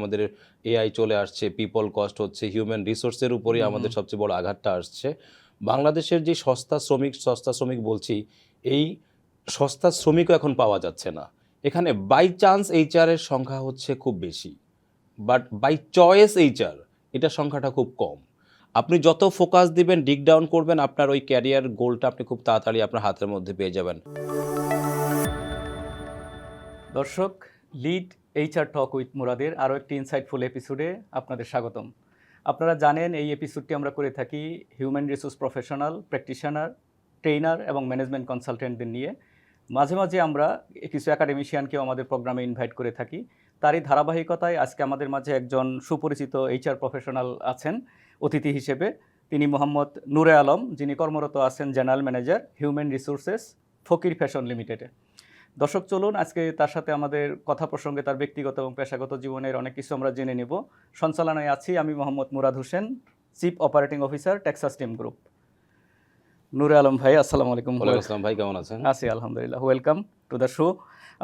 আমাদের এআই চলে আসছে, পিপল কস্ট হচ্ছে, হিউম্যান রিসোর্সের উপরেই আমাদের সবচেয়ে বড় আঘাতটা আসছে। বাংলাদেশের যে সস্তা শ্রমিক বলছি, এই সস্তা শ্রমিকও এখন পাওয়া যাচ্ছে না। এখানে বাই চান্স এইচআর এর সংখ্যা হচ্ছে খুব বেশি, বাট বাই চয়েস এইচআর এটার সংখ্যাটা খুব কম। আপনি যত ফোকাস দিবেন, ডিগ ডাউন করবেন, আপনার ওই ক্যারিয়ার গোলটা আপনি খুব তাড়াতাড়ি আপনার হাতের মধ্যে পেয়ে যাবেন। দর্শক, লিড এইচআর টক উইথ মুরাদের আরও একটি ইনসাইটফুল এপিসোডে আপনাদের স্বাগতম। আপনারা জানেন এই এপিসোডটি আমরা করে থাকি human resource professional, practitioner, trainer এবং ম্যানেজমেন্ট কনসালটেন্টদের নিয়ে। মাঝে মাঝে আমরা কিছু একাডেমিশিয়ানকেও আমাদের প্রোগ্রামে ইনভাইট করে থাকি। তারই ধারাবাহিকতায় আজকে আমাদের মাঝে একজন সুপরিচিত এইচআর প্রফেশনাল আছেন অতিথি হিসেবে। তিনি মোহাম্মদ নূরে আলম, যিনি কর্মরত আছেন জেনারেল ম্যানেজার হিউম্যান রিসোর্সেস, ফকির ফ্যাশন লিমিটেডে। দর্শক, চলুন আজকে তার সাথে আমাদের কথা প্রসঙ্গে তার ব্যক্তিগত এবং পেশাগত জীবনের অনেক কিছু আমরা জেনে নেব। সঞ্চালনায় আছি আমি Mohammad Murad Hossain, chief operating officer Texas team group. Nure Alam ভাই, আসসালামু আলাইকুম। ওয়ালাইকুম আসসালাম ভাই, কেমন আছেন? আছি আলহামদুলিল্লাহ। Welcome to the show.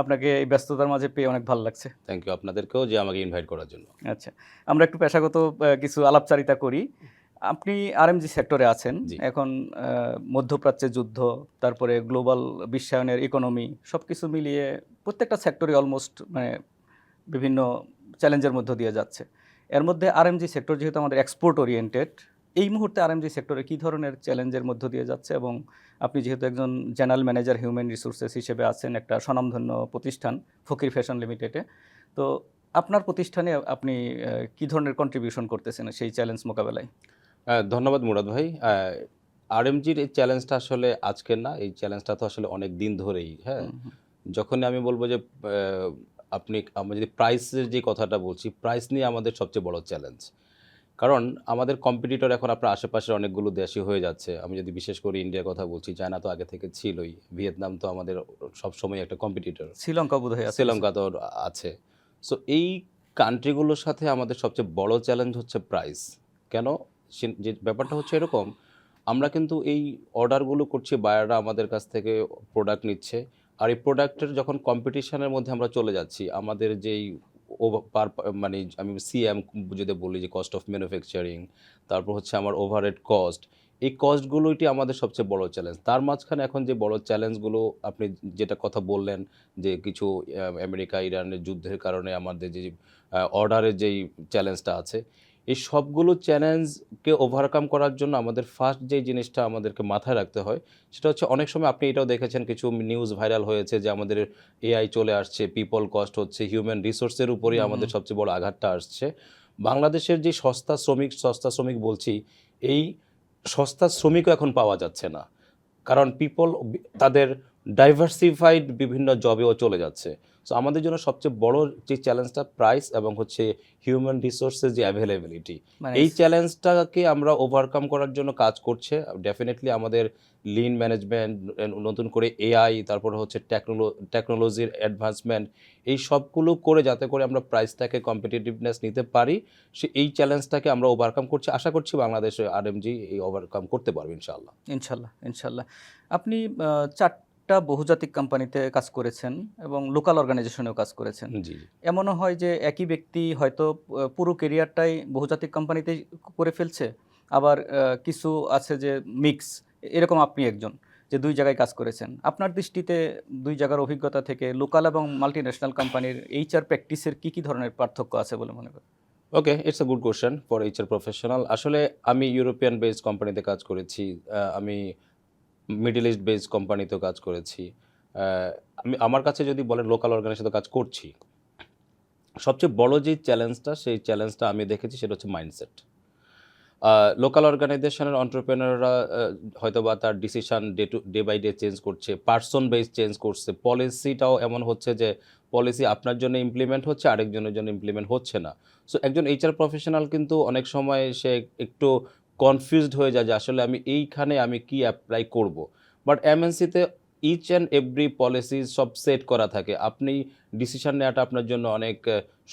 আপনাকে এই ব্যস্ততার মাঝে পেয়ে অনেক ভালো লাগছে। থ্যাংক ইউ আপনাদেরকেও যে আমাকে ইনভাইট করার জন্য। আচ্ছা, আমরা একটু পেশাগত কিছু আলাপচারিতা করি। আপনি আরএমজি সেক্টরে আছেন এখন। মধ্যপ্রাচ্যের যুদ্ধ, তারপরে গ্লোবাল বিশ্বায়নের ইকোনমি, সব কিছু মিলিয়ে প্রত্যেকটা সেক্টরই অলমোস্ট বিভিন্ন চ্যালেঞ্জের মধ্য দিয়ে যাচ্ছে। এর মধ্যে আরএমজি সেক্টর যেহেতু আমাদের এক্সপোর্ট ওরিয়েন্টেড, এই মুহূর্তে আরএমজি সেক্টরে কী ধরনের চ্যালেঞ্জের মধ্য দিয়ে যাচ্ছে, এবং আপনি যেহেতু একজন জেনারেল ম্যানেজার হিউম্যান রিসোর্সেস হিসেবে আছেন একটা স্বনামধন্য প্রতিষ্ঠান ফকির ফ্যাশন লিমিটেডে, তো আপনার প্রতিষ্ঠানে আপনি কী ধরনের কন্ট্রিবিউশন করতেছেন সেই চ্যালেঞ্জ মোকাবেলায়? ধন্যবাদ মুরাদ ভাই। আরএমজির এই চ্যালেঞ্জটা আসলে আজকের না, এই চ্যালেঞ্জটা তো আসলে অনেক দিন ধরেই। হ্যাঁ, যখনই আমি বলবো যে আমরা যদি প্রাইসের যে কথাটা বলছি, প্রাইস নিয়ে আমাদের সবচেয়ে বড় চ্যালেঞ্জ। কারণ আমাদের কম্পিটিটর এখন আপনার আশেপাশের অনেকগুলো দেশই হয়ে যাচ্ছে। আমি যদি বিশেষ করে ইন্ডিয়ার কথা বলছি, চায়না তো আগে থেকে ছিলই, ভিয়েতনাম তো আমাদের সবসময় একটা কম্পিটিটর, শ্রীলঙ্কা বোধহয় আছে, শ্রীলঙ্কা তো আছে। সো এই কান্ট্রিগুলোর সাথে আমাদের সবচেয়ে বড় চ্যালেঞ্জ হচ্ছে প্রাইস। কেন? যে ব্যাপারটা হচ্ছে এরকম, আমরা কিন্তু এই অর্ডারগুলো করছি, বায়াররা আমাদের কাছ থেকে প্রোডাক্ট নিচ্ছে, আর এই প্রোডাক্টের যখন কম্পিটিশনের মধ্যে আমরা চলে যাচ্ছি, আমাদের যেই মানে আমি সিএম যদি বলি যে কস্ট অফ ম্যানুফ্যাকচারিং, তারপর হচ্ছে আমার ওভারহেড কস্ট, এই কস্টগুলোই আমাদের সবচেয়ে বড় চ্যালেঞ্জ। তার মাঝখানে এখন যে বড় চ্যালেঞ্জগুলো আপনি যেটা কথা বললেন, যে কিছু আমেরিকা ইরানের যুদ্ধের কারণে আমাদের যে অর্ডারের যেই চ্যালেঞ্জটা আছে, এই সবগুলো চ্যালেঞ্জকে ওভারকাম করার জন্য আমাদের ফার্স্ট যে জিনিসটা আমাদেরকে মাথায় রাখতে হয়, সেটা হচ্ছে, অনেক সময় আপনি এটাও দেখেছেন, কিছু নিউজ ভাইরাল হয়েছে যে আমাদের এআই চলে আসছে, পিপল কস্ট হচ্ছে, হিউম্যান রিসোর্সের উপরেই আমাদের সবচেয়ে বড় আঘাতটা আসছে। বাংলাদেশের যে সস্তা শ্রমিক বলছি, এই সস্তা শ্রমিকও এখন পাওয়া যাচ্ছে না, কারণ পিপল তাদের ডাইভার্সিফাইড বিভিন্ন জবেও চলে যাচ্ছে। সো আমাদের জন্য সবচেয়ে বড় যে চ্যালেঞ্জটা প্রাইস এবং হচ্ছে হিউম্যান রিসোর্সের যে অ্যাভেলেবিলিটি, এই চ্যালেঞ্জটাকে আমরা ওভারকাম করার জন্য কাজ করছে ডেফিনেটলি আমাদের লিন ম্যানেজমেন্ট, নতুন করে এআই, তারপর হচ্ছে টেকনোলজির অ্যাডভান্সমেন্ট, এই সবগুলো করে যাতে করে আমরা প্রাইসটাকে কম্পিটিটিভনেস নিতে পারি, এই চ্যালেঞ্জটাকে আমরা ওভারকাম করছি। আশা করছি বাংলাদেশে আরএমজি এই ওভারকাম করতে পারবে ইনশাআল্লাহ। ইনশাল্লাহ। আপনি 4টা বহুজাতিক কোম্পানিতে কাজ করেছেন এবং লোকাল অর্গানাইজেশনেও কাজ করেছেন। জি। এমনও হয় যে একই ব্যক্তি হয়তো পুরো কেরিয়ারটাই বহুজাতিক কোম্পানিতে করে ফেলছে, আবার কিছু আছে যে মিক্স, এরকম আপনি একজন যে 2 জায়গায় কাজ করেছেন। আপনার দৃষ্টিতে 2 জায়গার অভিজ্ঞতা থেকে লোকাল এবং মাল্টিন্যাশনাল কোম্পানির এইচআর প্র্যাকটিসের কী ধরনের পার্থক্য আছে বলে মনে করেন? Okay, it's a good question for HR professional. আসলে আমি ইউরোপিয়ান বেসড কোম্পানিতে কাজ করেছি, আমি মিডল ইস্ট বেসড কোম্পানিতেও কাজ করেছি। আমার কাছে যদি বলেন লোকাল অর্গানাইজেশনে কাজ করছি, সবচেয়ে বড় যে চ্যালেঞ্জটা, সেই চ্যালেঞ্জটা আমি দেখেছি সেটা হচ্ছে মাইন্ডসেট। লোকাল অর্গানাইজেশনের এন্টারপ্রেনাররা হয়তো বা তার decision day by day change করছে, পার্সন বেস চেঞ্জ করছে, পলিসিটাও এমন হচ্ছে যে পলিসি আপনার জন্য ইমপ্লিমেন্ট হচ্ছে, আরেকজনের জন্য ইমপ্লিমেন্ট হচ্ছে না। সো একজন এইচআর প্রফেশনাল কিন্তু অনেক সময় সে একটু কনফিউজড হয়ে যায় যে আসলে আমি এইখানে আমি কি অ্যাপ্লাই করব। বাট এমএনসিতে ইচ অ্যান্ড এভরি পলিসি সব সেট করা থাকে, আপনি ডিসিশন নেওয়াটা আপনার জন্য অনেক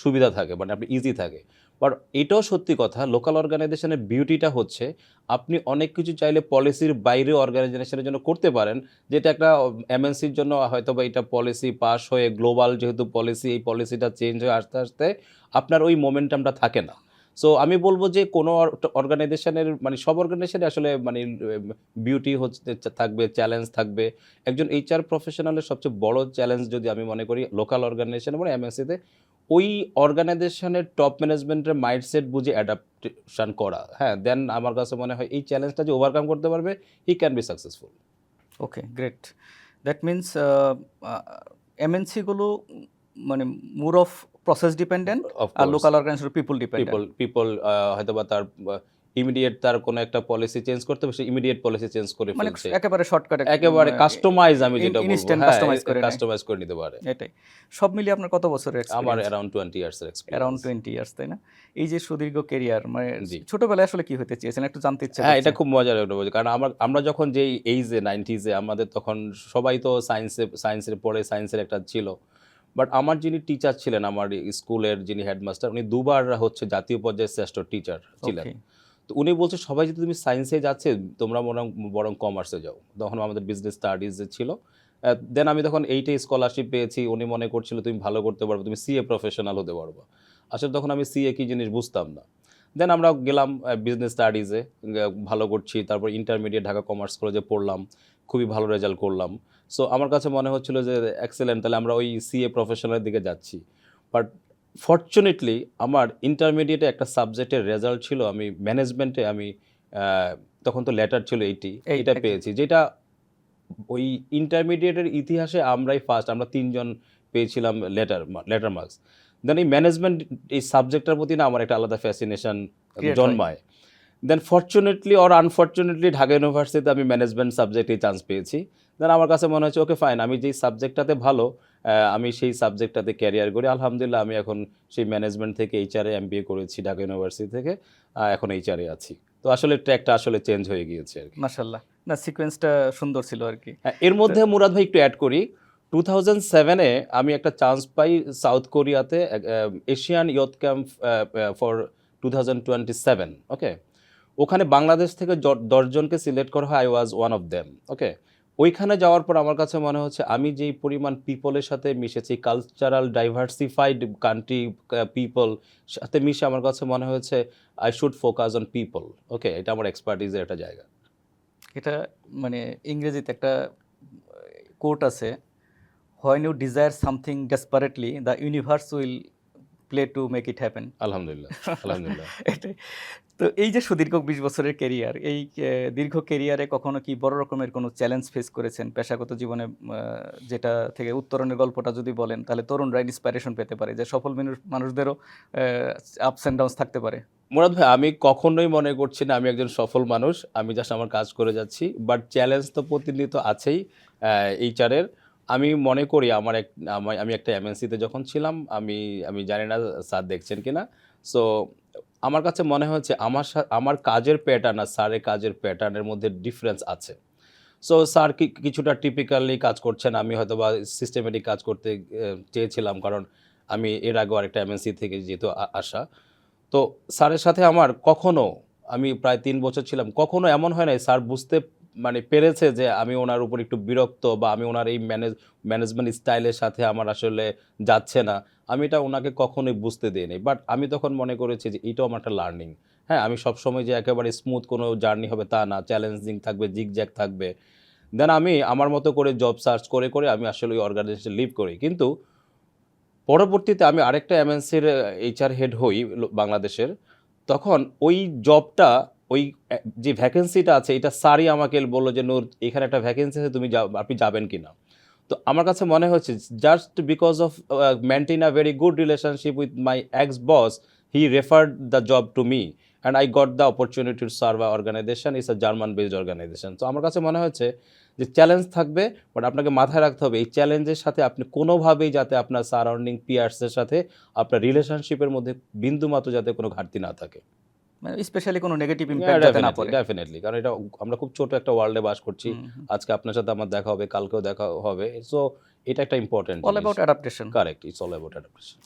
সুবিধা থাকে, মানে আপনি ইজি থাকে। বাট এটাও সত্যি কথা, লোকাল অর্গানাইজেশনের বিউটিটা হচ্ছে আপনি অনেক কিছু চাইলে পলিসির বাইরে অর্গানাইজেশনের জন্য করতে পারেন, যেটা একটা এমএনসির জন্য হয়তো বা এটা পলিসি পাস হয়ে গ্লোবাল যেহেতু পলিসি, এই পলিসিটা চেঞ্জ হয়ে আস্তে আস্তে আপনার ওই মোমেন্টামটা থাকে না। সো আমি বলব যে কোনো অর্গানাইজেশনের মানে সব অর্গানাইজেশনে আসলে মানে বিউটি হচ্ছে থাকবে, চ্যালেঞ্জ থাকবে। একজন এইচআর প্রফেশনালের সবচেয়ে বড় চ্যালেঞ্জ যদি আমি মনে করি লোকাল অর্গানাইজেশন মানে এমএনসিতে, ওই অর্গানাইজেশনের টপ ম্যানেজমেন্টের মাইন্ডসেট বুঝে অ্যাডাপ্টেশন করা, হ্যাঁ, দেন আমার কাছে মনে হয় এই চ্যালেঞ্জটা যে ওভারকাম করতে পারবে, he can be successful. Okay, great. That means এমএনসিগুলো মানে more of process dependent, of আর course local organization people dependent. People হয়তোবা তার ইমিডিয়েট তার কোনো একটা পলিসি চেঞ্জ করতে হবে, সে ইমিডিয়েট পলিসি চেঞ্জ করে মানে ফেলছে, একেবারে শর্টকাটে, একেবারে কাস্টমাইজ, আমি যেটা বলবো, ইনস্ট্যান্ট হ্যাঁ, কাস্টমাইজ করে নেয়। কাস্টমাইজ করে নিতে পারে। এটাই। সব মিলিয়ে আপনার কত বছরের আমার এক্সপেরিয়েন্স? অ্যারাউন্ড 20 ইয়ার্সের অ্যারাউন্ড এক্সপেরিয়েন্স। 20 ইয়ার্স, তাই না? এই যে সুদীর্ঘ কেরিয়ার, মানে জি। ছোটবেলায় আসলে কি হতে চেয়েছেন একটু জানতে ইচ্ছা হ্যাঁ, করছে। এটা খুব মজার একটা বিষয়। কারণ আমরা যখন যেই এইজে 90s এ আমাদের তখন সবাই তো সায়েন্সের পড়ে, সায়েন্সের একটা ছিল। বাট আমার যিনি টিচার ছিলেন, আমার স্কুলের যিনি হেডমাস্টার, উনি দুবার হচ্ছে জাতীয় পর্যায়ে শ্রেষ্ঠ টিচার ছিলেন। ওকে। তো উনি বলছে সবাই যদি তুমি সায়েন্সে যাচ্ছে, তোমরা বরং কমার্সে যাও। তখন আমাদের বিজনেস স্টাডিজ ছিল। দেন আমি তখন 8 এ স্কলারশিপ পেয়েছি। উনি মনে করছিল তুমি ভালো করতে পারবে, তুমি সিএ প্রফেশনাল হতে পারবা। আসলে তখন আমি সিএ কি জিনিস বুঝতাম না। দেন আমরা গেলাম বিজনেস স্টাডিজে, ভালো করছি। তারপর ইন্টারমিডিয়েট ঢাকা কমার্স কলেজে পড়লাম, খুবই ভালো রেজাল্ট করলাম। সো আমার কাছে মনে হচ্ছিল যে এক্সেলেন্ট, তাহলে আমরা ওই সিএ প্রফেশনালের দিকে যাচ্ছি। বাট ফরচুনেটলি আমার ইন্টারমিডিয়েটে একটা সাবজেক্টের রেজাল্ট ছিল, আমি ম্যানেজমেন্টে আমি তখন তো লেটার ছিল 80, এটা পেয়েছি, যেটা ওই ইন্টারমিডিয়েটের ইতিহাসে আমরাই ফার্স্ট, আমরা 3 জন পেয়েছিলাম লেটার মার্কস। দেন এই ম্যানেজমেন্ট এই সাবজেক্টটার প্রতি না আমার একটা আলাদা ফ্যাসিনেশন জন্মায়। দেন ফরচুনেটলি অর আনফরচুনেটলি ঢাকা ইউনিভার্সিটিতে আমি ম্যানেজমেন্ট সাবজেক্টে চান্স পেয়েছি। দেন আমার কাছে মনে হচ্ছে ওকে ফাইন, আমি যেই সাবজেক্টটাতে ভালো, আমি সেই সাবজেক্টটাতে ক্যারিয়ার করি। আলহামদুলিল্লাহ আমি এখন সেই ম্যানেজমেন্ট থেকে এইচআরে এমবিএ করেছি ঢাকা ইউনিভার্সিটি থেকে, এখন এইচআরে আছি। তো আসলে ট্র্যাকটা আসলে চেঞ্জ হয়ে গিয়েছে আর কি। মাশাআল্লাহ, না সিকোয়েন্সটা সুন্দর ছিল আর কি। এর মধ্যে মুরাদ ভাই একটু অ্যাড করি, 2007-এ আমি একটা চান্স পাই সাউথ কোরিয়াতে, Asian youth camp for 2027, okay. ওখানে বাংলাদেশ থেকে 10 জনকে সিলেক্ট করা হয়, I was one of them, okay. ওইখানে যাওয়ার পর আমার কাছে মনে হচ্ছে আমি যেই পরিমাণ পিপলের সাথে মিশেছি, কালচারাল ডাইভার্সিফাইড কান্ট্রি পিপল সাথে মিশে, আমার কাছে মনে হয়েছে I should focus on people, okay. এটা আমার এক্সপার্টিজের একটা জায়গা। এটা মানে ইংরেজিতে একটা কোট আছে, when you desire something desperately the universe will play to make it happen. আলহামদুলিল্লাহ, আলহামদুলিল্লাহ। এটাই। তো এই যে সুদীর্ঘ 20 বছরের কেরিয়ার, এই দীর্ঘ কেরিয়ারে কখনো কি বড় রকমের কোনো চ্যালেঞ্জ ফেস করেছেন পেশাগত জীবনে, যেটা থেকে উত্তরণের গল্পটা যদি বলেন তাহলে তরুণরা ইন্সপাইরেশন পেতে পারে যে সফল মানুষদেরও আপস অ্যান্ড ডাউনস থাকতে পারে। মুরাদ ভাই, আমি কখনোই মনে করছি না আমি একজন সফল মানুষ, আমি জাস্ট আমার কাজ করে যাচ্ছি। বাট চ্যালেঞ্জ তো প্রতিনিয়ত আছেই এইচআরের। আমি মনে করি আমি একটা এমএনসিতে যখন ছিলাম, আমি জানি না স্যার দেখছেন কিনা। সো আমার কাছে মনে হচ্ছে আমার কাজের প্যাটার্ন আর স্যারের কাজের প্যাটার্নের মধ্যে ডিফারেন্স আছে। সো স্যার কিছুটা টিপিক্যালি কাজ করছেন, আমি হয়তো বা সিস্টেমেটিক কাজ করতে চেয়েছিলাম, কারণ আমি এর আগেও আরেকটা এমএনসি থেকে যেহেতু আসা। তো স্যারের সাথে আমার কখনো, আমি প্রায় 3 বছর ছিলাম, কখনো এমন হয় নাই স্যার বুঝতে মানে পেরেছে যে আমি ওনার উপর একটু বিরক্ত, বা আমি ওনার এই ম্যানেজমেন্ট স্টাইলের সাথে আমার আসলে যাচ্ছে না, আমি এটা ওনাকে কখনোই বুঝতে দিইনি। বাট আমি তখন মনে করেছি যে এটাও আমার একটা লার্নিং। হ্যাঁ, আমি সবসময় যে একেবারে স্মুথ কোনো জার্নি হবে তা না, চ্যালেঞ্জিং থাকবে, জিগজ্যাগ থাকবে। দেন আমি আমার মতো করে জব সার্চ করে আমি আসলে ওই অর্গানাইজেশন লিভ করি। কিন্তু পরবর্তীতে আমি আরেকটা এমএনসির এইচআর হেড হই বাংলাদেশের। তখন ওই জবটা, ওই যে ভ্যাকেন্সিটা আছে, এটা স্যারই আমাকে বলল যে নূর, এখানে একটা ভ্যাকেন্সি আছে, আপনি যাবেন কিনা। তো আমার কাছে মনে হচ্ছে just because of maintain a very good relationship with my ex boss, he referred the job to me and I got the opportunity to serve a organisation, it's a German based organisation. তো আমার কাছে মনে হচ্ছে যে challenge থাকবে, but আপনাকে মাথায় রাখতে হবে এই চ্যালেঞ্জের সাথে আপনি কোনোভাবেই যাতে আপনার সারাউন্ডিং পিয়ার্সের সাথে আপনার রিলেশনশিপের মধ্যে বিন্দুমাত্র যাতে কোনো ঘাটতি না থাকে। মানে স্পেশালি কোনো নেগেটিভ ইমপ্যাক্ট যাতে না পড়ে। ডেফিনেটলি, কারণ এটা আমরা খুব ছোট একটা ওয়ার্ল্ডে বাস করছি। আজকে আপনার সাথে আমার দেখা হবে, কালকেও দেখা হবে। সো এটা একটা ইম্পর্টেন্ট অল জিনিস। About adaptation. Correct, it's all about adaptation.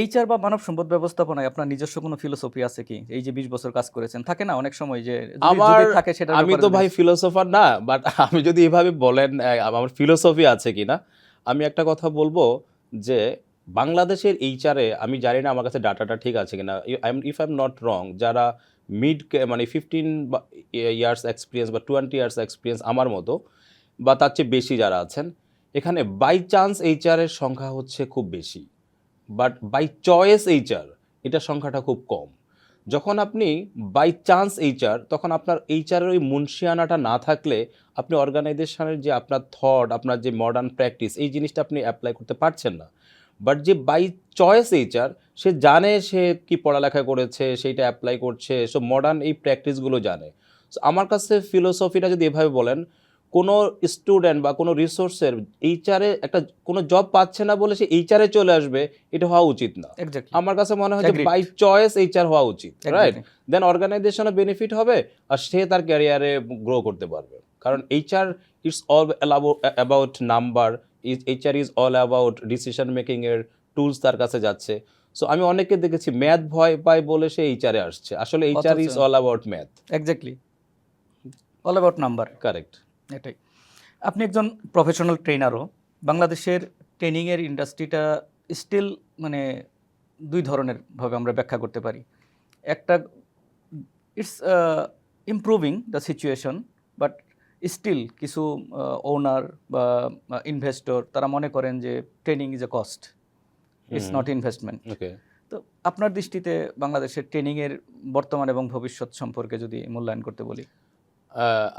HR বা মানব সম্পদ ব্যবস্থাপনায় আপনার নিজস্ব কোনো ফিলোসফি আছে কি? এই যে 20 বছর কাজ করেছেন, থাকে না অনেক সময় যে আমার, যদি থাকে সেটার আমি ব্যাপারে তো যদি ভাই ফিলোসোফার না, বাট আমি যদি এভাবে বলেন আমার ফিলোসফি আছে কিনা, আমি একটা কথা বলবো যে বাংলাদেশের এইচআরে আমি জানি না আমার কাছে ডাটাটা ঠিক আছে কিনা, if I am not wrong, যারা মিড মানে 15 ইয়ার্স এক্সপিরিয়েন্স বা 20 ইয়ার্স এক্সপিরিয়েন্স আমার মতো বা তার চেয়ে বেশি যারা আছেন, এখানে বাই চান্স এইচআরের সংখ্যা হচ্ছে খুব বেশি, বাট বাই চয়েস এইচআর এটার সংখ্যাটা খুব কম। যখন আপনি বাই চান্স এইচআর, তখন আপনার এইচআরের ওই মুন্সিয়ানাটা না থাকলে আপনি অর্গানাইজেশনের যে আপনার থট, আপনার যে মডার্ন প্র্যাকটিস, এই জিনিসটা আপনি অ্যাপ্লাই করতে পারছেন না। বাট যে বাই চয়েস এইচআর, সে জানে সে কি পড়ালেখা করেছে, সেইটা অ্যাপ্লাই করছে, সো মডার্ন এই প্র্যাকটিসগুলো জানে। সো আমার কাছে ফিলোসফিটা যদি এভাবে বলেন, কোনো স্টুডেন্ট বা কোনো রিসোর্সের এইচআরে একটা কোনো জব পাচ্ছে না বলে সে এইচআরে চলে আসবে, এটা হওয়া উচিত না। এক্স্যাক্টলি আমার কাছে মনে হয় যে Agreed. বাই চয়েস এইচআর হওয়া উচিত, রাইট? Exactly. দেন অর্গানাইজেশনও বেনিফিট হবে আর সে তার ক্যারিয়ারে গ্রো করতে পারবে। কারণ HR it's all about number, HR is all about decision making এর টুলস তার কাছে যাচ্ছে। সো আমি অনেককে দেখেছি ম্যাথ ভয় পায় বলে সে এইচআরে আসছে, আসলে HR is all about math. Exactly all about number. Correct. এটাই। আপনি একজন প্রফেশনাল ট্রেনারও। বাংলাদেশের ট্রেনিংয়ের ইন্ডাস্ট্রিটা স্টিল মানে দুই ধরনের ভাবে আমরা ব্যাখ্যা করতে পারি। একটা, it's improving the situation, but still কিছু ওনার বা ইনভেস্টর তারা মনে করেন যে training is a cost, it's not investment. Okay. তো আপনার দৃষ্টিতে বাংলাদেশের ট্রেনিংয়ের বর্তমান এবং ভবিষ্যৎ সম্পর্কে যদি মূল্যায়ন করতে বলি?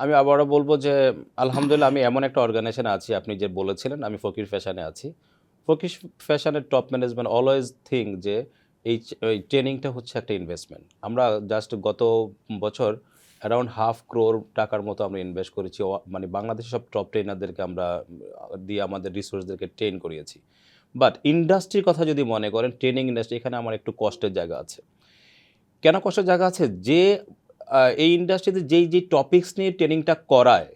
আমি আবারও বলবো যে আলহামদুলিল্লাহ আমি এমন একটা অর্গানাইজেশনে আছি, আপনি যে বলেছিলেন, আমি ফকির ফ্যাশনে আছি। ফকির ফ্যাশনের টপ ম্যানেজমেন্ট অলওয়েজ থিঙ্ক যে এই ট্রেনিংটা হচ্ছে একটা ইনভেস্টমেন্ট। আমরা জাস্ট গত বছর অ্যারাউন্ড 500 crore টাকার মতো আমরা ইনভেস্ট করেছি, মানে বাংলাদেশের সব টপ ট্রেনারদেরকে আমরা দিয়ে আমাদের রিসোর্সদেরকে ট্রেন করিয়েছি। বাট ইন্ডাস্ট্রির কথা যদি মনে করেন, ট্রেনিং ইন্ডাস্ট্রি, এখানে আমার একটু কষ্টের জায়গা আছে। কেন কষ্টের জায়গা আছে? যে এই ইন্ডাস্ট্রিতে যেই টপিকস নিয়ে ট্রেনিংটা করায়,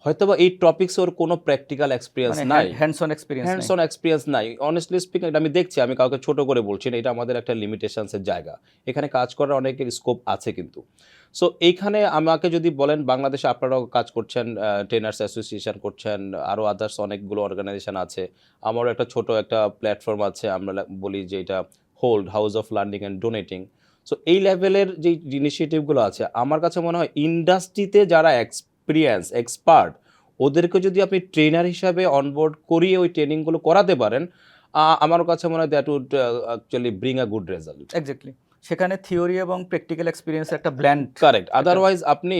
হয়তোবা এই টপিকস ওর কোনো প্র্যাকটিক্যাল এক্সপিরিয়েন্স মানে নাই, hands on experience hands on experience নাই। অনেস্টলি স্পিকিং, এটা আমি দেখছি, আমি কাউকে ছোট করে বলছি না, এটা আমাদের একটা লিমিটেশনসের জায়গা। এখানে কাজ করার অনেকের স্কোপ আছে কিন্তু। সো এইখানে আমাকে যদি বলেন, বাংলাদেশে আপনারাও কাজ করছেন, ট্রেনার্স অ্যাসোসিয়েশন করছেন, আরও আদার্স অনেকগুলো অর্গানাইজেশন আছে, আমারও একটা ছোট একটা প্ল্যাটফর্ম আছে, আমরা বলি যে এটা hold, house of learning and donating. So এই লেভেলের যে ইনিশিয়েটিভগুলো আছে, আমার কাছে মনে হয় ইন্ডাস্ট্রিতে যারা এক্সপিরিয়েন্স এক্সপার্ট, ওদেরকে যদি আপনি ট্রেনার হিসাবে অনবোর্ড করিয়ে ওই ট্রেনিংগুলো করাতে পারেন, আমার কাছে মনে হয় that would actually bring a good result. Exactly. সেখানে থিওরি এবং প্র্যাকটিক্যাল এক্সপেরিয়েন্সের একটা ব্ল্যান্ড। কারেক্ট। আদারওয়াইজ আপনি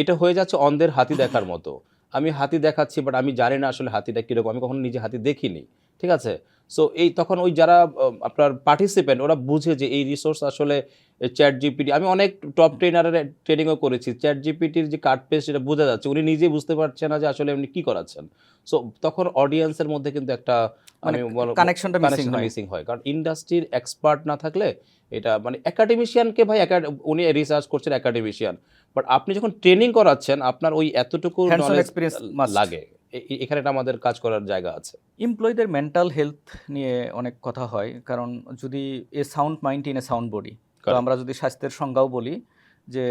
এটা হয়ে যাচ্ছে অন্ধের হাতি দেখার মতো। আমি হাতি দেখাচ্ছি, বাট আমি জানি না আসলে হাতিটা কীরকম, আমি কখনো নিজে হাতি দেখিনি, ঠিক আছে? সো এই তখন ওই যারা আপনার পার্টিসিপেন্ট, ওরা বুঝে যে এই রিসোর্স আসলে চ্যাট জিপিটি, আমি অনেক টপ ট্রেনারের ট্রেনিংও করেছি, চ্যাট জিপিটির যে কাট পেস্ট সেটা বোঝা যাচ্ছে, উনি নিজেই বুঝতে পারছে না যে আসলে উনি কী করাচ্ছেন। সো তখন অডিয়েন্সের মধ্যে কিন্তু একটা মানে আমি কানেকশনটা মিসিং হয়, কারণ ইন্ডাস্ট্রির এক্সপার্ট না থাকলে এটা মানে একাডেমিশিয়ানকে ভাই উনি রিসার্চ করছেন একাডেমিশিয়ান, বাট আপনি যখন ট্রেনিং করাচ্ছেন আপনার ওই এতটুকু Hands-on নলেজ experience must. লাগে। এখানে এটা আমাদের কাজ করার জায়গা আছে। এমপ্লয়ীদের মেন্টাল হেলথ নিয়ে অনেক কথা হয়, কারণ যদি a sound mind in a sound body, তো Correct. আমরা যদি স্বাস্থ্যের সংজ্ঞাও বলি যে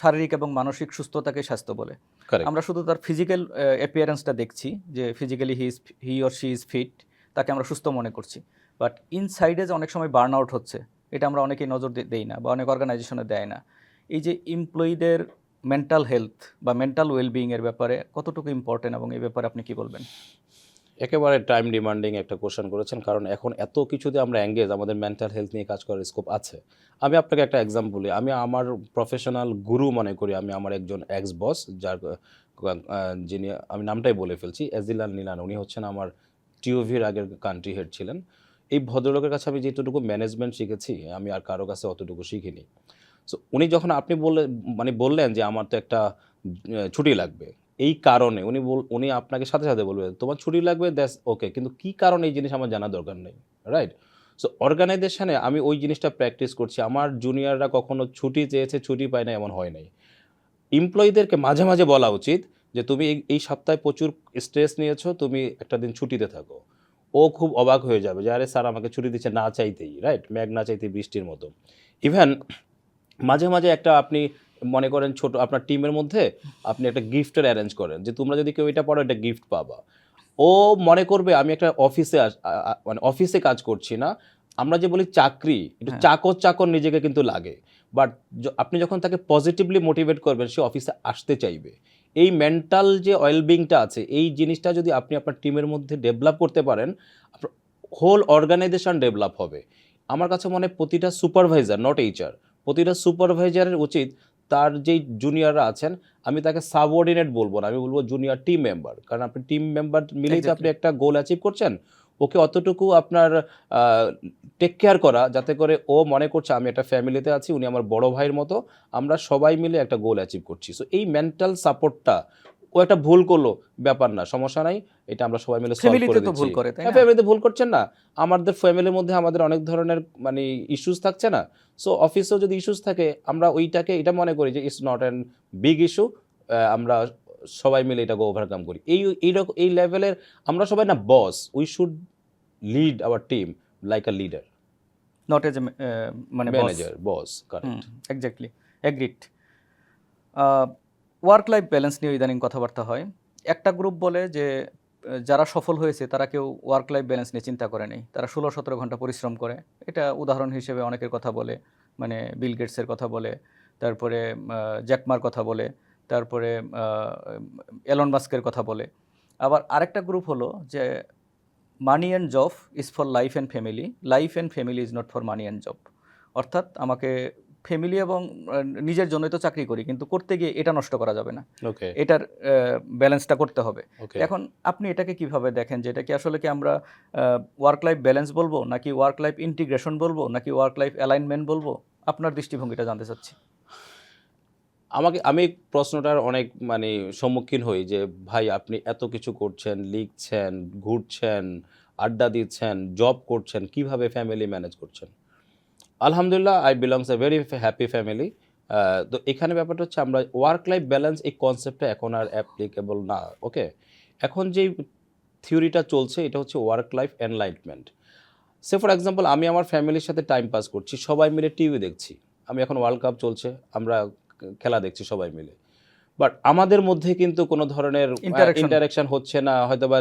শারীরিক এবং মানসিক সুস্থতাকে স্বাস্থ্য বলে। Correct. আমরা শুধু তার ফিজিক্যাল অ্যাপিয়ারেন্সটা দেখছি যে physically he or she is fit, তাকে আমরা সুস্থ মনে করছি, বাট ইনসাইডে যে অনেক সময় বার্ন আউট হচ্ছে, এটা আমরা অনেকেই নজর দেই না বা অনেক অর্গানাইজেশনে দেয় না। এই যে এমপ্লয়ীদের মেন্টাল হেলথ বা মেন্টাল ওয়েলবিংয়ের ব্যাপারে কতটুকু ইম্পর্টেন্ট, এবং এই ব্যাপারে আপনি কি বলবেন? একেবারে টাইম ডিমান্ডিং একটা কোশ্চেন করেছেন, কারণ এখন এত কিছুতে আমরা এঙ্গেজ, আমাদের মেন্টাল হেলথ নিয়ে কাজ করার স্কোপ আছে। আমি আপনাকে একটা এক্সাম্পল বলি, আমি আমার প্রফেশনাল গুরু মনে করি আমি আমার একজন এক্স বস, যার যিনি আমি নামটাই বলে ফেলছি, এজিলাল নিলান। উনি হচ্ছেন আমার টিওভির আগের কান্ট্রি হেড ছিলেন। এই ভদ্রলোকের কাছে আমি যেটুকু ম্যানেজমেন্ট শিখেছি, আমি আর কারো কাছে অতটুকু শিখিনি। সো উনি যখন আপনি বললেন যে আমার তো একটা ছুটি লাগবে, এই কারণে উনি আপনাকে সাথে সাথে বলবে তোমার ছুটি লাগবে, দ্যাটস ওকে, কিন্তু কী কারণে এই জিনিস আমার জানা দরকার নেই, রাইট? সো অর্গানাইজেশনে আমি ওই জিনিসটা প্র্যাকটিস করছি। আমার জুনিয়ররা কখনো ছুটি চেয়েছে, ছুটি পায় না, এমন হয় নাই। এমপ্লয়ীদেরকে মাঝে মাঝে বলা উচিত যে তুমি এই সপ্তাহে প্রচুর স্ট্রেস নিয়েছো, তুমি একটা দিন ছুটিতে থাকো। ও খুব অবাক হয়ে যাবে যে আরে স্যার আমাকে ছুটি দিচ্ছে না চাইতেই, রাইট? মেঘ না চাইতেই বৃষ্টির মতো। ইভেন মাঝে মাঝে একটা আপনি মনে করেন ছোট আপনার টিমের মধ্যে আপনি একটা গিফটের অ্যারেঞ্জ করেন যে তোমরা যদি কেউ এটা পড়ো এটা গিফট পাবা। ও মনে করবে আমি একটা অফিসে মানে অফিসে কাজ করছি না। আমরা যে বলি চাকরি, একটু হ্যাঁ। চাকর চাকর নিজেকে কিন্তু লাগে। বাট আপনি যখন তাকে পজিটিভলি মোটিভেট করবেন সে অফিসে আসতে চাইবে। এই মেন্টাল যে ওয়েলবিংটা আছে এই জিনিসটা যদি আপনি আপনার টিমের মধ্যে ডেভেলপ করতে পারেন, আপনার হোল অর্গানাইজেশন ডেভেলপ হবে। আমার কাছে মনে হয় প্রতিটা সুপারভাইজার, নট এইচআর, প্রতিটা সুপারভাইজারের উচিত তার যেই জুনিয়ররা আছেন আমি তাকে সাবঅর্ডিনেট বলবো না, আমি বলবো জুনিয়র টিম মেম্বার। কারণ আপনি টিম মেম্বার মিলেই তো আপনি Exactly. একটা গোল অ্যাচিভ করছেন। ওকে অতটুকু আপনার টেক কেয়ার করা যাতে করে ও মনে করছে আমি একটা ফ্যামিলিতে আছি, উনি আমার বড় ভাইয়ের মতো, আমরা সবাই মিলে একটা গোল অ্যাচিভ করছি। সো এই মেন্টাল সাপোর্টটা, ও একটা ভুল করলো ব্যাপার না, সমস্যা নাই, এটা আমরা সবাই মিলে সলভ ফ্যামিলিতে করে তো দিচ্ছি। ভুল করে, তাই হ্যাঁ, না? ফ্যামিলিতে ভুল করছেন না, আমাদের ফ্যামিলির মধ্যে আমাদের অনেক ধরনের মানে ইস্যুস থাকছে না। সো অফিসেও যদি ইস্যুস থাকে আমরা ওইটাকে এটা মনে করি যে it's not an big issue, আমরা সবাই মিলে এটাকে ওভারকাম করি। এইরকম এই লেভেলের আমরা সবাই না boss, we should lead our team like a leader, not as a মানে boss. Manager, boss, correct. Exactly, agreed. Work life balance নিয়ে ইদানিং কথাবার্তা হয়। একটা গ্রুপ বলে যে যারা সফল হয়েছে তারা কেউ ওয়ার্ক লাইফ ব্যালেন্স নিয়ে চিন্তা করে নেই, তারা 16-17 ঘন্টা পরিশ্রম করে। এটা উদাহরণ হিসেবে অনেকের কথা বলে, মানে বিল গেটসের কথা বলে, তারপরে জ্যাকমার কথা বলে, তারপরে এলন মাস্কের কথা বলে। আবার আরেকটা গ্রুপ হলো যে মানি and job is for life and family, life and family is not for money and job. অর্থাৎ আমাকে ফ্যামিলি এবং নিজের জন্যই তো চাকরি করি, কিন্তু করতে গিয়ে এটা নষ্ট করা যাবে না, ওকে, এটার ব্যালেন্সটা করতে হবে। ওকে। এখন আপনি এটাকে কিভাবে দেখেন, যে এটা কি আসলে কি আমরা ওয়ার্ক লাইফ ব্যালেন্স বলবো, নাকি ওয়ার্ক লাইফ ইন্টিগ্রেশন বলবো, নাকি ওয়ার্ক লাইফ অ্যালাইনমেন্ট বলবো? আপনার দৃষ্টিভঙ্গিটা জানতে চাচ্ছি। আমি প্রশ্নটার অনেক মানে সম্মুখীন হই যে ভাই আপনি এত কিছু করছেন, লিখছেন, ঘুরছেন, আড্ডা দিচ্ছেন, জব করছেন, কিভাবে ফ্যামিলি ম্যানেজ করছেন? আলহামদুলিল্লাহ, I belongs a very happy family. তো এখানে ব্যাপারটা হচ্ছে আমরা ওয়ার্ক লাইফ ব্যালেন্স এই কনসেপ্টটা এখন আর অ্যাপ্লিকেবল না। ওকে, এখন যেই থিওরিটা চলছে এটা হচ্ছে work life enlightenment. Say for example আমি আমার ফ্যামিলির সাথে টাইম পাস করছি, সবাই মিলে টিভি দেখছি। আমি এখন ওয়ার্ল্ড কাপ চলছে, আমরা খেলা দেখছি সবাই মিলে। বাট আমাদের মধ্যে কিন্তু কোনো ধরনের Interaction. ইন্টারাকশন হচ্ছে না, হয়তো বা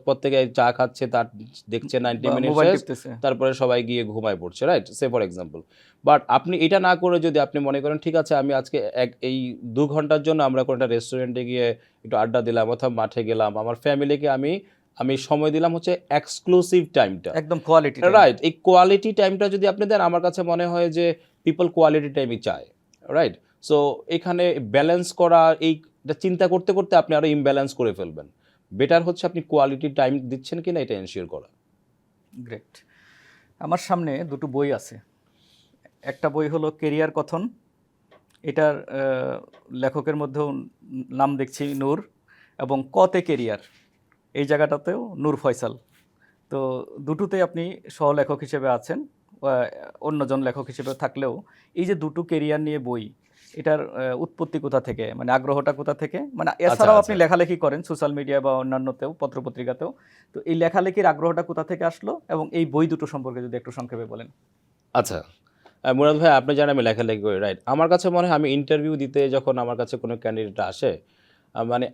প্রত্যেকে চা খাচ্ছে, তার দেখছে 90 মিনিট মোবাইল শেষ, টিপতেছে। তারপরে সবাই গিয়ে ঘুমায় পড়ছে, right? Say for example. But আপনি এটা না করে যদি আপনি মনে করেন ঠিক আছে আমি আজকে এই 2 ঘন্টার জন্য আমরা কোনো একটা রেস্টুরেন্টে গিয়ে একটু আড্ডা দিলাম অথবা মাঠে গেলাম, আমার ফ্যামিলিকে আমি সময় দিলাম হচ্ছে এক্সক্লুসিভ টাইমটা, একদম কোয়ালিটি। রাইট? এই কোয়ালিটি টাইমটা যদি আপনি দেন, আমার কাছে মনে হয় যে পিপল কোয়ালিটি টাইমই চায়, রাইট? সো এখানে ব্যালেন্স করা, এইটা চিন্তা করতে করতে আপনি আরো ইমব্যালেন্স করে ফেলবেন। বেটার হচ্ছে আপনি কোয়ালিটি টাইম দিচ্ছেন কিনা এটা এনশিওর করা। গ্রেট। আমার সামনে দুটো বই আছে। একটা বই হলো কেরিয়ার কথন, এটার লেখকের মধ্যেও নাম দেখছি নূর, এবং কতে কেরিয়ার এই জায়গাটাতেও নূর ফয়সাল। তো দুটোতেই আপনি সহলেখক হিসেবে আছেন, অন্যজন লেখক হিসেবে থাকলেও এই যে দুটো কেরিয়ার নিয়ে বই, এটার উৎপত্তি কোথা থেকে, মানে আগ্রহটা কোথা থেকে, মানে এছাড়াও আপনি আচ্ছা। লেখালেখি করেন সোশ্যাল মিডিয়া বা অন্যান্যতেও, পত্রপত্রিকাতেও, তো এই লেখালেখির আগ্রহটা কোথা থেকে আসলো, এবং এই বই দুটো সম্পর্কে যদি একটু সংক্ষেপে বলেন। আচ্ছা, মুরাদ ভাই আপনি জানেন আমি লেখালেখি করি, রাইট? আমার কাছে মনে হয় আমি ইন্টারভিউ দিতে যখন আমার কাছে কোনো ক্যান্ডিডেট আসে, মানে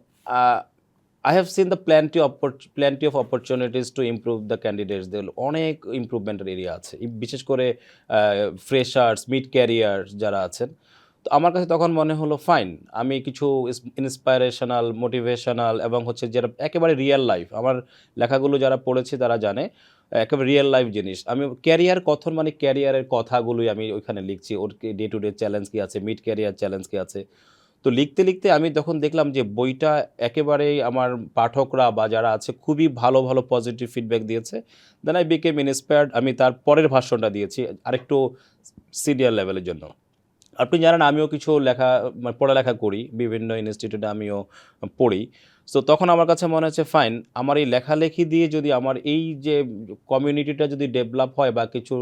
I have seen the plenty of opportunities to improve the candidates. অনেক ইমপ্রুভমেন্টের এরিয়া আছে, বিশেষ করে ফ্রেশার্স, মিড ক্যারিয়ার যারা আছেন। তো আমার কাছে তখন মনে হলো ফাইন, আমি কিছু ইন্সপাইরেশনাল, মোটিভেশনাল এবং হচ্ছে যেটা একেবারে রিয়েল লাইফ, আমার লেখাগুলো যারা পড়েছে তারা জানে একেবারে রিয়েল লাইফ জিনিস। আমি ক্যারিয়ার কথন মানে ক্যারিয়ারের কথাগুলোই আমি ওইখানে লিখছি, ওর ডে টু ডে চ্যালেঞ্জ কী আছে, মিড ক্যারিয়ার চ্যালেঞ্জ কী আছে। তো লিখতে লিখতে আমি তখন দেখলাম যে বইটা একেবারেই আমার পাঠকরা বা যারা আছে খুবই ভালো ভালো পজিটিভ ফিডব্যাক দিয়েছে। দেন আই বিকেম ইন্সপায়ার্ড, আমি তার পরের ভাষণটা দিয়েছি আরেকটু সিনিয়র লেভেলের জন্য। আপনি জানেন আমিও কিছু মানে পড়ালেখা করি, বিভিন্ন ইনস্টিটিউটে আমিও পড়ি। সো তখন আমার কাছে মনে হচ্ছে ফাইন, আমার এই লেখালেখি দিয়ে যদি আমার এই যে কমিউনিটিটা যদি ডেভেলপ হয় বা কিছু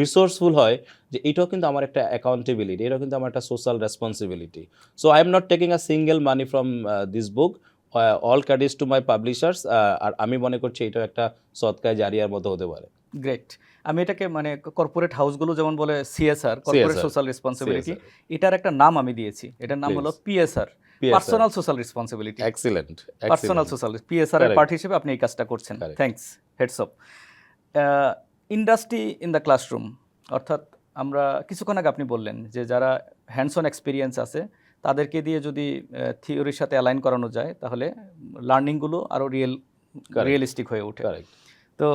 রিসোর্সফুল হয়, যে এটাও কিন্তু আমার একটা অ্যাকাউন্টেবিলিটি, এটাও কিন্তু আমার একটা social responsibility. So I am not taking a single money from this book, all credits to my publishers. আর আমি মনে করছি এটাও একটা সদকায়ে জারিয়ার মতো হতে পারে। গ্রেট। আমি এটাকে মানে কর্পোরেট হাউসগুলো যেমন বলে CSR, corporate CSR, social responsibility, CSR, এটার একটা নাম আমি দিয়েছি। এটার নাম হলো please. PSR, PSR, personal social responsibility. Excellent, personal excellent, social PSR এর কারেক্ট, পার্ট হিসেবে আপনি এই কাজটা করছেন। Correct. Thanks, heads of. Industry in the classroom, অর্থাৎ আমরা কিছুক্ষণ আগে আপনি বললেন যে যারা হ্যান্ডস অন এক্সপিরিয়েন্স আছে তাদেরকে দিয়ে যদি থিওরির সাথে অ্যালাইন করানো যায় তাহলে লার্নিংগুলো আরও Correct. রিয়েলিস্টিক হয়ে ওঠে। কারেক্ট। তো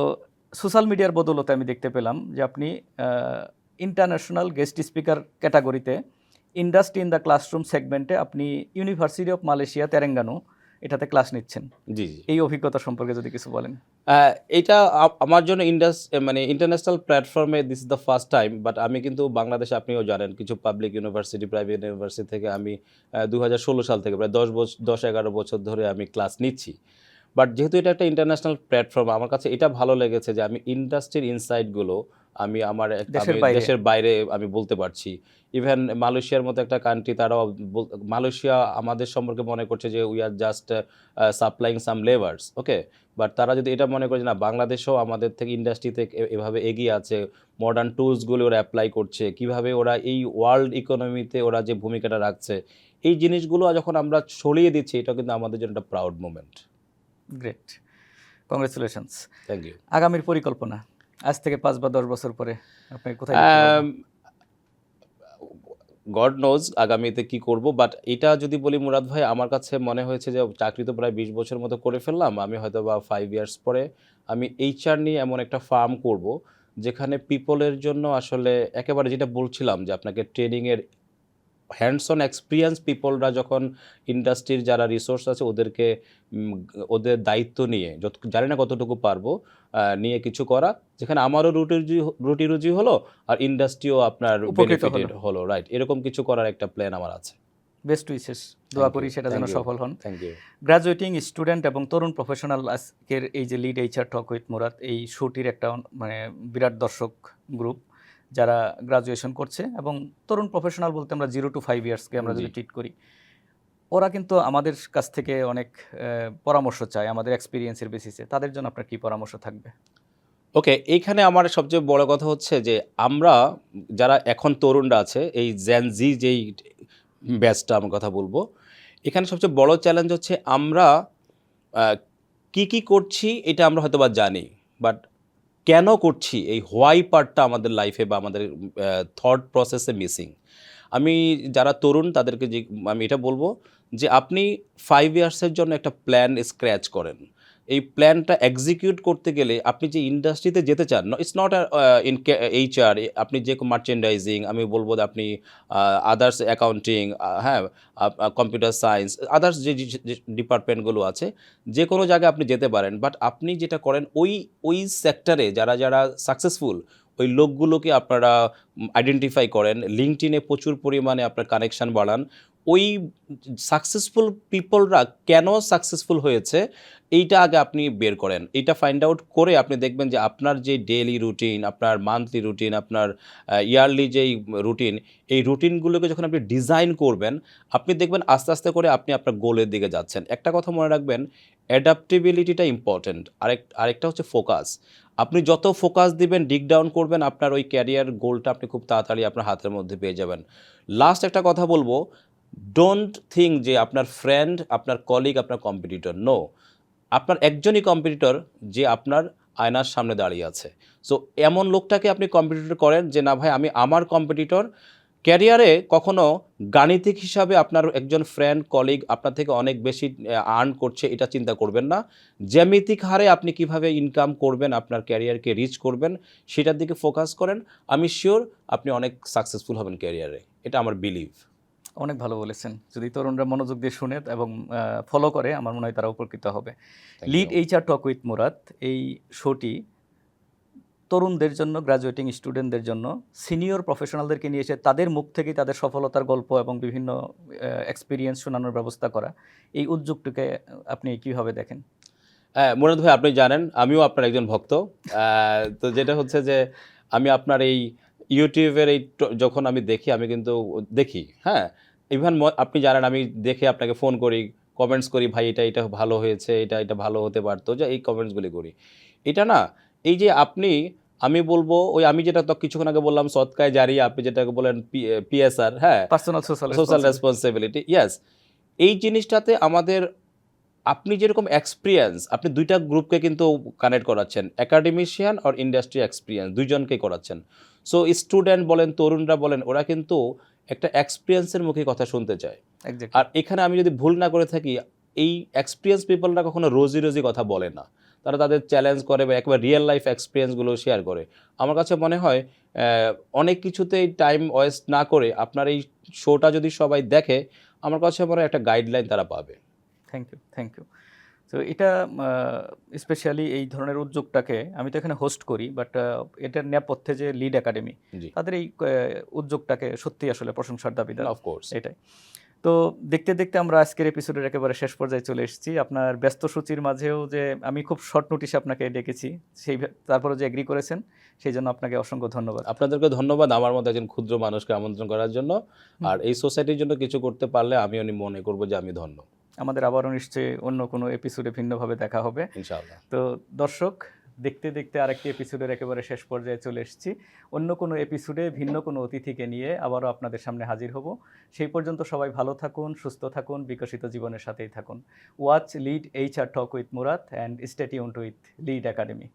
সোশ্যাল মিডিয়ার বদৌলতে আমি দেখতে পেলাম যে আপনি ইন্টারন্যাশনাল গেস্ট স্পিকার ক্যাটাগরিতে ইন্ডাস্ট্রি ইন দ্য ক্লাসরুম সেগমেন্টে আপনি ইউনিভার্সিটি অফ মালয়েশিয়া তেরেঙ্গানু এটাতে ক্লাস নিচ্ছেন। জি, জি। এই অভিজ্ঞতা সম্পর্কে যদি কিছু বলেন। এটা আমার জন্য মানে ইন্টারন্যাশনাল প্ল্যাটফর্মে this is the first time. But আমি কিন্তু বাংলাদেশে, আপনিও জানেন, কিছু পাবলিক ইউনিভার্সিটি, প্রাইভেট ইউনিভার্সিটি থেকে আমি 2016 সাল থেকে প্রায় 10-11 বছর ধরে আমি ক্লাস নিচ্ছি। বাট যেহেতু এটা একটা ইন্টারন্যাশনাল প্ল্যাটফর্ম, আমার কাছে এটা ভালো লেগেছে যে আমি ইন্ডাস্ট্রির ইনসাইটগুলো আমি আমার দেশের বাইরে আমি বলতে পারছি। ইভেন মালয়েশিয়ার মতো একটা কান্ট্রি, তারাও মালয়েশিয়া আমাদের সম্পর্কে মনে করছে যে we are just supplying some labours, okay. But তারা যদি এটা মনে করে যে না, বাংলাদেশও আমাদের থেকে ইন্ডাস্ট্রিতে এভাবে এগিয়ে আছে, মডার্ন টুলসগুলো ওরা অ্যাপ্লাই করছে, কিভাবে ওরা এই ওয়ার্ল্ড ইকোনমিতে ওরা যে ভূমিকাটা রাখছে, এই জিনিসগুলো যখন আমরা ছড়িয়ে দিচ্ছি, এটা কিন্তু আমাদের জন্য একটা proud moment. Great, congratulations. Thank you. আগামীর পরিকল্পনা আজ থেকে 5 বা 10 বছর পরে আপনি কোথায় দেখতে পাবেন? গড নোজ আগামীতে কি করব। বাট এটা যদি বলি মুরাদ ভাই, আমার কাছে মনে হয়েছে যে চাকরি তো প্রায় 20 বছর মতো করে ফেললাম, আমি হয়তো বা 5 ইয়ার্স পরে আমি এইচআর নিয়ে এমন একটা ফার্ম করব যেখানে পিপলের জন্য আসলে একেবারে যেটা বলছিলাম যে আপনাকে ট্রেনিংয়ের হ্যান্ডস অন এক্সপিরিয়েন্স পিপলরা যখন ইন্ডাস্ট্রির যারা রিসোর্স আছে ওদেরকে ওদের দায়িত্ব নিয়ে জানি না কতটুকু পারবো নিয়ে কিছু করা, যেখানে আমারও রুটি রুজি হলো আর ইন্ডাস্ট্রিও আপনার উপকৃত বেনিফিটেড হলো, রাইট। এরকম কিছু করার একটা প্ল্যান আমার আছে। বেস্ট উইশেস, দোয়া করি সেটা যেন সফল হন। Thank you. গ্র্যাজুয়েটিং স্টুডেন্ট এবং তরুণ প্রফেশনাল আজকের এই যে lead HR talk with Murad, এই শোটির একটা মানে বিরাট দর্শক গ্রুপ যারা গ্রাজুয়েশন করছে এবং তরুণ প্রফেশনাল বলতে আমরা 0 to 5 ইয়ার্সকে আমরা যদি ট্রিট করি, ওরা কিন্তু আমাদের কাছ থেকে অনেক পরামর্শ চায় আমাদের এক্সপিরিয়েন্সের বেসিসে। তাদের জন্য আপনার কী পরামর্শ থাকবে? ওকে, এইখানে আমার সবচেয়ে বড় কথা হচ্ছে যে আমরা যারা এখন তরুণরা আছে, এই জেন জি যেই ব্যাচটা আমার কথা বলবো, এখানে সবচেয়ে বড় চ্যালেঞ্জ হচ্ছে আমরা কি করছি এটা আমরা হয়তো বা জানি, বাট কেন করছি এই হোয়াই পার্টটা আমাদের লাইফে বা আমাদের থট প্রসেসে মিসিং। আমি যারা তরুণ তাদেরকে যে আমি এটা বলবো যে আপনি 5 ইয়ার্সের জন্য একটা প্ল্যান স্ক্র্যাচ করেন। এই প্ল্যানটা এক্সিকিউট করতে গেলে আপনি যে ইন্ডাস্ট্রিতে যেতে চান, ইটস নট ইন এইচআর, আপনি যে মার্চেন্ডাইজিং, আমি বলবো যে আপনি আদার্স অ্যাকাউন্টিং, হ্যাঁ, কম্পিউটার সায়েন্স, আদার্স যে ডিপার্টমেন্টগুলো আছে, যে কোনো জায়গায় আপনি যেতে পারেন। বাট আপনি যেটা করেন ওই সেক্টরে যারা সাকসেসফুল ওই লোকগুলোকে আপনারা আইডেন্টিফাই করেন, লিঙ্কডইনে প্রচুর পরিমাণে আপনার কানেকশন বাড়ান। ওই সাকসেসফুল পিপলরা কেন সাকসেসফুল হয়েছে এইটা আগে আপনি বের করেন। এইটা ফাইন্ড আউট করে আপনি দেখবেন যে আপনার যে ডেইলি রুটিন, আপনার মান্থলি রুটিন, আপনার ইয়ারলি যেই রুটিন, এই রুটিনগুলোকে যখন আপনি ডিজাইন করবেন, আপনি দেখবেন আস্তে আস্তে করে আপনি আপনার গোলের দিকে যাচ্ছেন। একটা কথা মনে রাখবেন, অ্যাডাপ্টেবিলিটিটা ইম্পর্ট্যান্ট। আরেকটা হচ্ছে ফোকাস। আপনি যত ফোকাস দিবেন, ডিগ ডাউন করবেন, আপনার ওই ক্যারিয়ার গোলটা আপনি খুব তাড়াতাড়ি আপনার হাতের মধ্যে পেয়ে যাবেন। লাস্ট একটা কথা বলবো, ডোন্ট থিঙ্ক যে আপনার ফ্রেন্ড, আপনার কলিগ, আপনার কম্পিটিটর। নো, আপনার একজনই কম্পিটিটর যে আপনার আয়নার সামনে দাঁড়িয়ে আছে। সো এমন লোকটাকে আপনি কম্পিটিটর করেন যে না ভাই, আমি আমার কম্পিটিটর। ক্যারিয়ারে কখনো গাণিতিক হিসাবে আপনার একজন ফ্রেন্ড, কলিগ আপনার থেকে অনেক বেশি আর্ন করছে এটা চিন্তা করবেন না। জ্যামিতিক হারে আপনি কিভাবে ইনকাম করবেন, আপনার ক্যারিয়ারকে রিচ করবেন, সেটার দিকে ফোকাস করেন। আমি শিওর আপনি অনেক সাকসেসফুল হবেন ক্যারিয়ারে, এটা আমার বিলিভ। অনেক ভালো বলেছেন। যদি তরুণরা মনোযোগ দিয়ে শুনে এবং ফলো করে, আমার মনে হয় তারা উপকৃত হবে। Lead HR talk with Murad এই শোটি তরুণদের জন্য, গ্র্যাজুয়েটিং স্টুডেন্টদের জন্য সিনিয়র প্রফেশনালদেরকে নিয়ে এসে তাদের মুখ থেকেই তাদের সফলতার গল্প এবং বিভিন্ন এক্সপিরিয়েন্স শোনানোর ব্যবস্থা করা, এই উদ্যোগটিকে আপনি কীভাবে দেখেন? হ্যাঁ, মুরাদ ভাই, আপনি জানেন আমিও আপনার একজন ভক্ত। তো যেটা হচ্ছে যে আমি আপনার এই ইউটিউবের যখন আমি দেখি, আমি কিন্তু দেখি, হ্যাঁ, ইভেন আপনি জানেন আমি দেখে আপনাকে ফোন করি, কমেন্টস করি, ভাই এটা ভালো হয়েছে, এটা ভালো হতে পারতো, যে এই কমেন্টসগুলি করি। এটা না, এই যে আমি বলবো ওই আমি যেটা তো কিছুক্ষণ আগে বললাম সৎকায় জারিয়া, আপনি যেটাকে বলেন পিএসআর, হ্যাঁ, পার্সোনাল সোশ্যাল রেসপন্সিবিলিটি, ইয়াস, এই জিনিসটাতে আমাদের আপনি যেরকম এক্সপিরিয়েন্স, আপনি দুইটা গ্রুপকে কিন্তু কানেক্ট করাচ্ছেন, একাডেমিশিয়ান আর ইন্ডাস্ট্রি এক্সপিরিয়েন্স, দুইজনকেই করাচ্ছেন। সো স্টুডেন্ট বলেন, তরুণরা বলেন, ওরা কিন্তু একটা এক্সপিরিয়েন্সের মুখে কথা শুনতে চায়। আর এখানে আমি যদি ভুল না করে থাকি, এই এক্সপিরিয়েন্স পিপলরা কখনো রোজি কথা বলে না, তারা তাদের চ্যালেঞ্জ করে বা একেবারে রিয়েল লাইফ এক্সপিরিয়েন্সগুলো শেয়ার করে। আমার কাছে মনে হয় অনেক কিছুতেই টাইম ওয়েস্ট না করে আপনার এই শোটা যদি সবাই দেখে, আমার কাছে মনে হয় একটা গাইডলাইন তারা পাবে। Thank you. তো এটা স্পেশালি এই ধরনের উদ্যোগটাকে আমি তো এখানে হোস্ট করি, বাট এটার নেপথ্যে যে লিড একাডেমি, তাদের এই উদ্যোগটাকে সত্যি আসলে প্রশংসার দাবিদার। অফকোর্স। এটাই। তো দেখতে দেখতে আমরা আজকের এপিসোডের একেবারে শেষ পর্যায়ে চলে এসেছি। আপনার ব্যস্ত সূচির মাঝেও যে আমি খুব শর্ট নোটিশে আপনাকে ডেকেছি, তারপরে যে এগ্রি করেছেন, সেই জন্য আপনাকে অসংখ্য ধন্যবাদ। আপনাদেরকে ধন্যবাদ আমার মতো একজন ক্ষুদ্র মানুষকে আমন্ত্রণ করার জন্য। আর এই সোসাইটির জন্য কিছু করতে পারলে আমি মনে করবো যে আমি ধন্য। আমাদের আবারও নিশ্চয়ই অন্য কোনো এপিসোডে ভিন্নভাবে দেখা হবে ইনশাআল্লাহ। তো দর্শক, দেখতে দেখতে আরেকটি এপিসোডের একেবারে শেষ পর্যায়ে চলে এসেছি। অন্য কোনো এপিসোডে ভিন্ন কোনো অতিথিকে নিয়ে আবারও আপনাদের সামনে হাজির হব। সেই পর্যন্ত সবাই ভালো থাকুন, সুস্থ থাকুন, বিকশিত জীবনের সাথেই থাকুন। Watch lead HR talk with Murad and stay tuned with lead academy.